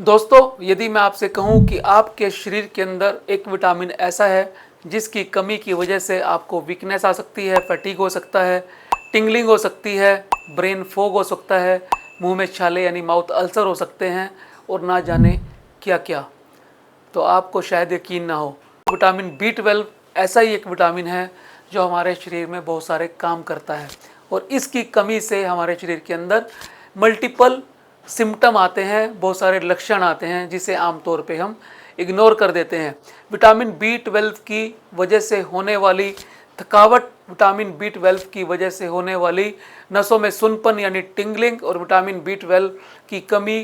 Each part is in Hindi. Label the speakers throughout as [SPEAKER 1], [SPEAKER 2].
[SPEAKER 1] दोस्तों, यदि मैं आपसे कहूं कि आपके शरीर के अंदर एक विटामिन ऐसा है जिसकी कमी की वजह से आपको वीकनेस आ सकती है, फटीग हो सकता है, टिंगलिंग हो सकती है, ब्रेन फॉग हो सकता है, मुंह में छाले यानी माउथ अल्सर हो सकते हैं और ना जाने क्या क्या, तो आपको शायद यकीन ना हो। विटामिन B12 ऐसा ही एक विटामिन है जो हमारे शरीर में बहुत सारे काम करता है और इसकी कमी से हमारे शरीर के अंदर मल्टीपल सिम्टम आते हैं, बहुत सारे लक्षण आते हैं जिसे आमतौर पे हम इग्नोर कर देते हैं। विटामिन B12 की वजह से होने वाली थकावट, विटामिन B12 की वजह से होने वाली नसों में सुनपन यानी टिंगलिंग और विटामिन B12 की कमी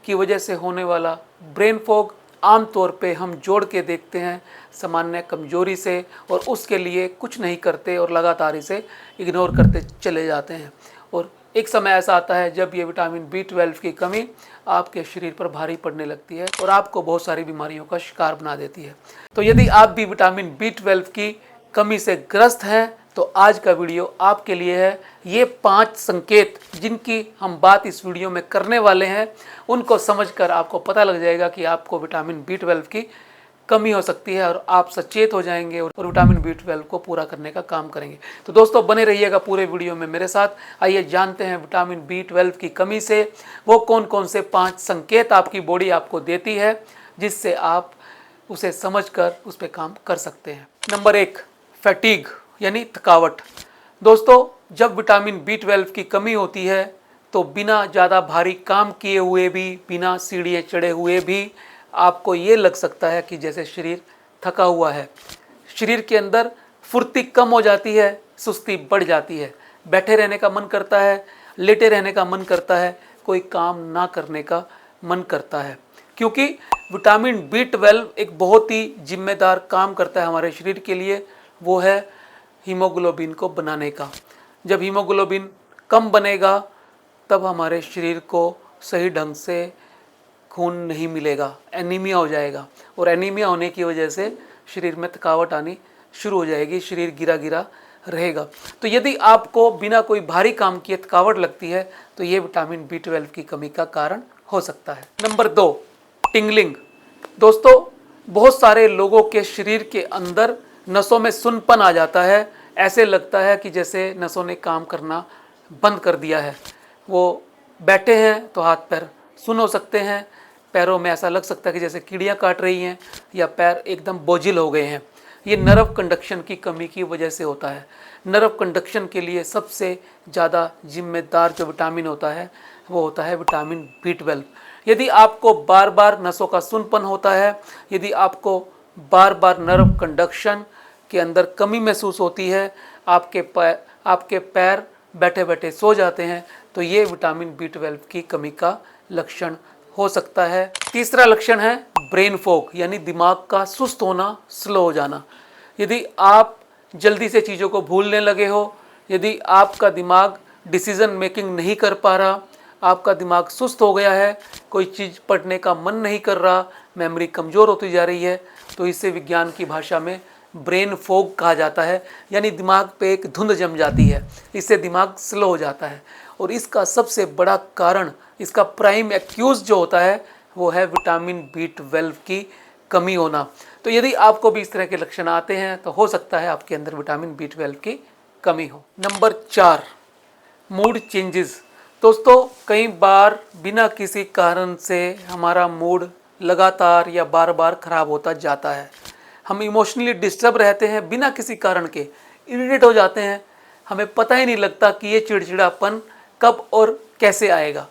[SPEAKER 1] की वजह से होने वाला ब्रेन फॉग आमतौर पे हम जोड़ के देखते हैं सामान्य कमजोरी से और उसके लिए कुछ नहीं करते और लगातार इसे इग्नोर करते चले जाते हैं। और एक समय ऐसा आता है जब ये विटामिन B12 की कमी आपके शरीर पर भारी पड़ने लगती है और आपको बहुत सारी बीमारियों का शिकार बना देती है। तो यदि आप भी विटामिन B12 की कमी से ग्रस्त हैं तो आज का वीडियो आपके लिए है। ये 5 संकेत जिनकी हम बात इस वीडियो में करने वाले हैं, उनको समझकर आपको पता लग जाएगा कि आपको विटामिन B12 की कमी हो सकती है और आप सचेत हो जाएंगे और विटामिन B12 को पूरा करने का काम करेंगे। तो दोस्तों, बने रहिएगा पूरे वीडियो में मेरे साथ। आइए जानते हैं विटामिन B12 की कमी से वो कौन कौन से 5 संकेत आपकी बॉडी आपको देती है जिससे आप उसे समझकर उस पर काम कर सकते हैं। नंबर 1, फैटीग यानी थकावट। दोस्तों, जब विटामिन B12 की कमी होती है तो बिना ज़्यादा भारी काम किए हुए भी, बिना सीढ़ियाँ चढ़े हुए भी आपको ये लग सकता है कि जैसे शरीर थका हुआ है। शरीर के अंदर फुर्ती कम हो जाती है, सुस्ती बढ़ जाती है, बैठे रहने का मन करता है, लेटे रहने का मन करता है, कोई काम ना करने का मन करता है। क्योंकि विटामिन B12 एक बहुत ही जिम्मेदार काम करता है हमारे शरीर के लिए, वो है हीमोग्लोबिन को बनाने का। जब हीमोग्लोबिन कम बनेगा तब हमारे शरीर को सही ढंग से खून नहीं मिलेगा, एनीमिया हो जाएगा और एनीमिया होने की वजह से शरीर में थकावट आनी शुरू हो जाएगी, शरीर गिरा गिरा रहेगा। तो यदि आपको बिना कोई भारी काम किए थकावट लगती है तो ये विटामिन B12 की कमी का कारण हो सकता है। Number 2, tingling. दोस्तों, बहुत सारे लोगों के शरीर के अंदर नसों में सुनपन आ जाता है। ऐसे लगता है कि जैसे नसों ने काम करना बंद कर दिया है। वो बैठे हैं तो हाथ पैर सुन हो सकते हैं, पैरों में ऐसा लग सकता है कि जैसे कीड़ियाँ काट रही हैं या पैर एकदम बोझिल हो गए हैं। ये नर्व कंडक्शन की कमी की वजह से होता है। नर्व कंडक्शन के लिए सबसे ज़्यादा जिम्मेदार जो विटामिन होता है वो होता है विटामिन B12। यदि आपको बार बार नसों का सुनपन होता है, यदि आपको बार बार नर्व कंडक्शन के अंदर कमी महसूस होती है, आपके पैर बैठे बैठे सो जाते हैं, तो ये विटामिन B12 की कमी का लक्षण हो सकता है। तीसरा लक्षण है ब्रेन फॉग यानी दिमाग का सुस्त होना, स्लो हो जाना। यदि आप जल्दी से चीज़ों को भूलने लगे हो, यदि आपका दिमाग डिसीजन मेकिंग नहीं कर पा रहा, आपका दिमाग सुस्त हो गया है, कोई चीज़ पढ़ने का मन नहीं कर रहा, मेमोरी कमज़ोर होती जा रही है, तो इसे विज्ञान की भाषा में ब्रेन फॉग कहा जाता है। यानी दिमाग पे एक धुंध जम जाती है, इससे दिमाग स्लो हो जाता है। और इसका सबसे बड़ा कारण, इसका प्राइम एक्यूज जो होता है वो है विटामिन B12 की कमी होना। तो यदि आपको भी इस तरह के लक्षण आते हैं तो हो सकता है आपके अंदर विटामिन B12 की कमी हो। Number 4, mood changes. दोस्तों, कई बार बिना किसी कारण से हमारा मूड लगातार या बार बार खराब होता जाता है। हम इमोशनली डिस्टर्ब रहते हैं, बिना किसी कारण के इरिटेट हो जाते हैं, हमें पता ही नहीं लगता कि ये चिड़चिड़ापन कब और कैसे आएगा।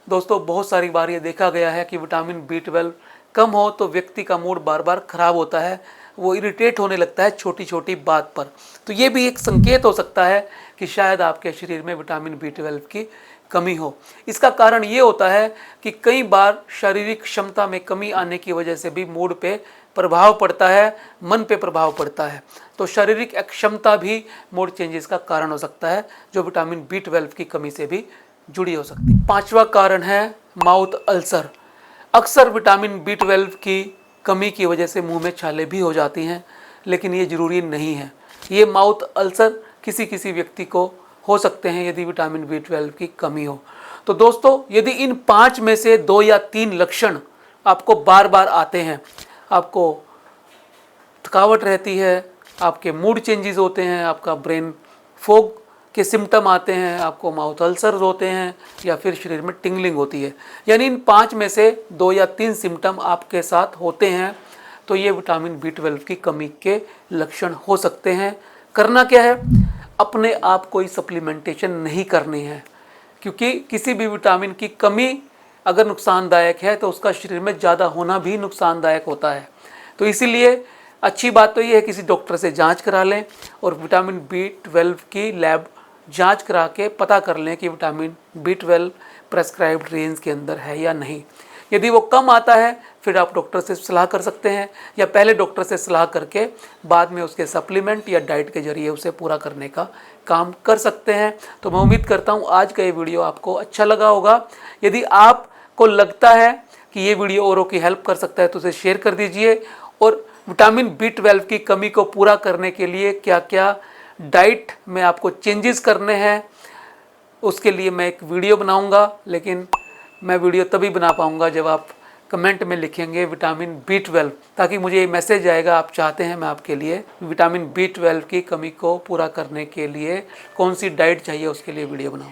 [SPEAKER 1] दोस्तों, बहुत सारी बार ये देखा गया है कि विटामिन B12 कम हो तो व्यक्ति का मूड बार बार खराब होता है, वो इरिटेट होने लगता है छोटी छोटी बात पर। तो ये भी एक संकेत हो सकता है कि शायद आपके शरीर में विटामिन B12 की कमी हो। इसका कारण ये होता है कि कई बार शारीरिक क्षमता में कमी आने की वजह से भी मूड पे प्रभाव पड़ता है, मन पे प्रभाव पड़ता है। तो शारीरिक अक्षमता भी मूड चेंजेस का कारण हो सकता है, जो विटामिन B12 की कमी से भी जुड़ी हो सकती है। 5वां कारण है माउथ अल्सर। अक्सर विटामिन B12 की कमी की वजह से मुंह में छाले भी हो जाती हैं, लेकिन ये जरूरी नहीं है। ये माउथ अल्सर किसी किसी व्यक्ति को हो सकते हैं यदि विटामिन B12 की कमी हो। तो दोस्तों, यदि इन 5 में से 2 या 3 लक्षण आपको बार बार आते हैं, आपको थकावट रहती है, आपके मूड चेंजेस होते हैं, आपका ब्रेन फॉग के सिम्टम आते हैं, आपको माउथ अल्सर्स होते हैं, या फिर शरीर में टिंगलिंग होती है, यानी इन 5 में से 2 या 3 सिम्टम आपके साथ होते हैं, तो ये विटामिन B12 की कमी के लक्षण हो सकते हैं। करना क्या है, अपने आप कोई सप्लीमेंटेशन नहीं करनी है, क्योंकि किसी भी विटामिन की कमी अगर नुकसानदायक है तो उसका शरीर में ज़्यादा होना भी नुकसानदायक होता है। तो इसीलिए अच्छी बात तो ये है किसी डॉक्टर से जांच करा लें और विटामिन B12 की लैब जांच करा के पता कर लें कि विटामिन B12 प्रेस्क्राइब्ड रेंज के अंदर है या नहीं। यदि वो कम आता है फिर आप डॉक्टर से सलाह कर सकते हैं, या पहले डॉक्टर से सलाह करके बाद में उसके सप्लीमेंट या डाइट के जरिए उसे पूरा करने का काम कर सकते हैं। तो मैं उम्मीद करता हूँ आज का ये वीडियो आपको अच्छा लगा होगा। यदि आपको लगता है कि ये वीडियो औरों की हेल्प कर सकता है तो उसे शेयर कर दीजिए, और विटामिन B12 की कमी को पूरा करने के लिए क्या क्या डाइट में आपको चेंजेस करने हैं उसके लिए मैं एक वीडियो बनाऊंगा, लेकिन मैं वीडियो तभी बना पाऊंगा जब आप कमेंट में लिखेंगे विटामिन B12, ताकि मुझे ये मैसेज आएगा आप चाहते हैं मैं आपके लिए विटामिन B12 की कमी को पूरा करने के लिए कौन सी डाइट चाहिए उसके लिए वीडियो बनाऊँ।